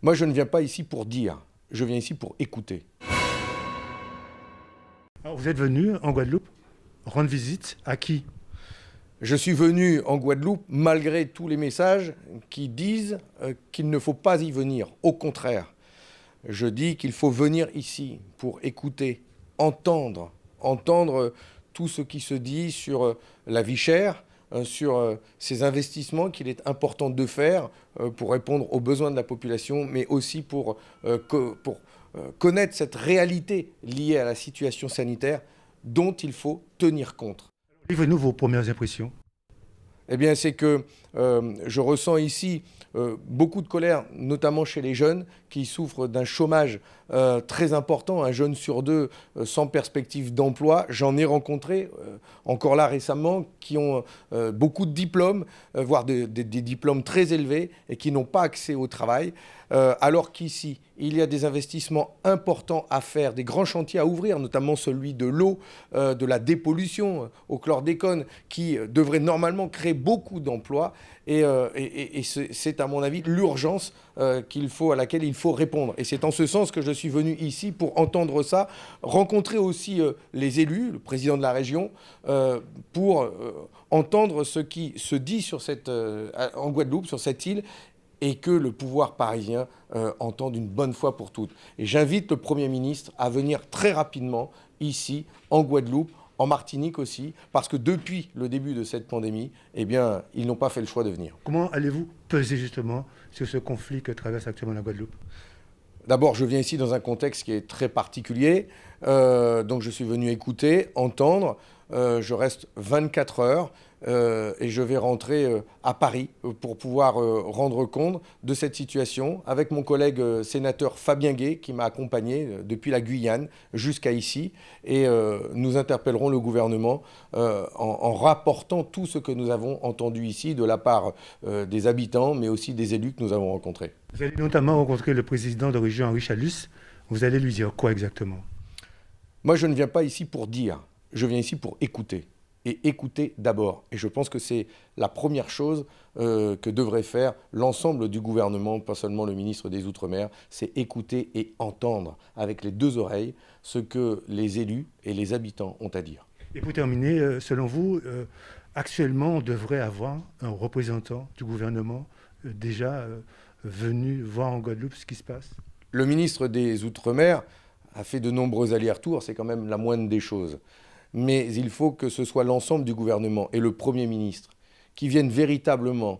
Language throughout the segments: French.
Moi, je ne viens pas ici pour dire, je viens ici pour écouter. Alors, vous êtes venu en Guadeloupe rendre visite à qui? Je suis venu en Guadeloupe malgré tous les messages qui disent qu'il ne faut pas y venir. Au contraire, je dis qu'il faut venir ici pour écouter, entendre tout ce qui se dit sur la vie chère, sur ces investissements qu'il est important de faire pour répondre aux besoins de la population, mais aussi pour connaître cette réalité liée à la situation sanitaire dont il faut tenir compte. Livrez-nous vos premières impressions. Eh bien, c'est que je ressens ici beaucoup de colère, notamment chez les jeunes qui souffrent d'un chômage très important, un jeune sur deux sans perspective d'emploi. J'en ai rencontré encore là récemment qui ont beaucoup de diplômes, voire des diplômes très élevés et qui n'ont pas accès au travail. Alors qu'ici, il y a des investissements importants à faire, des grands chantiers à ouvrir, notamment celui de l'eau, de la dépollution au chlordécone, qui devrait normalement créer beaucoup d'emplois. Et c'est à mon avis l'urgence à laquelle il faut répondre. Et c'est en ce sens que je suis venu ici pour entendre ça, rencontrer aussi les élus, le président de la région, pour entendre ce qui se dit en Guadeloupe, sur cette île, et que le pouvoir parisien entende une bonne fois pour toutes. Et j'invite le Premier ministre à venir très rapidement ici, en Guadeloupe, en Martinique aussi, parce que depuis le début de cette pandémie, eh bien, ils n'ont pas fait le choix de venir. Comment allez-vous peser justement sur ce conflit que traverse actuellement la Guadeloupe? D'abord, je viens ici dans un contexte qui est très particulier, donc je suis venu écouter, entendre. Je reste 24 heures et je vais rentrer à Paris pour pouvoir rendre compte de cette situation avec mon collègue sénateur Fabien Gay qui m'a accompagné depuis la Guyane jusqu'à ici. Et nous interpellerons le gouvernement en rapportant tout ce que nous avons entendu ici de la part des habitants, mais aussi des élus que nous avons rencontrés. Vous allez notamment rencontrer le président de région, Henri Chalus. Vous allez lui dire quoi exactement? Moi, je ne viens pas ici pour dire, je viens ici pour écouter. Et écouter d'abord. Et je pense que c'est la première chose que devrait faire l'ensemble du gouvernement, pas seulement le ministre des Outre-mer, c'est écouter et entendre avec les deux oreilles ce que les élus et les habitants ont à dire. Et pour terminer, selon vous, actuellement, on devrait avoir un représentant du gouvernement déjà venu voir en Guadeloupe ce qui se passe? Le ministre des Outre-mer a fait de nombreux allers-retours, c'est quand même la moindre des choses. Mais il faut que ce soit l'ensemble du gouvernement et le Premier ministre qui viennent véritablement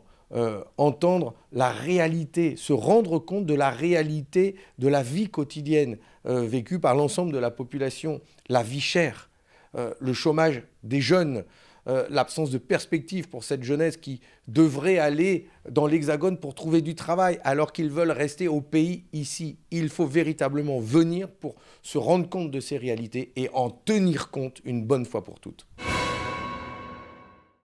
entendre la réalité, se rendre compte de la réalité de la vie quotidienne vécue par l'ensemble de la population, la vie chère, le chômage des jeunes, l'absence de perspective pour cette jeunesse qui devrait aller dans l'Hexagone pour trouver du travail alors qu'ils veulent rester au pays ici. Il faut véritablement venir pour se rendre compte de ces réalités et en tenir compte une bonne fois pour toutes.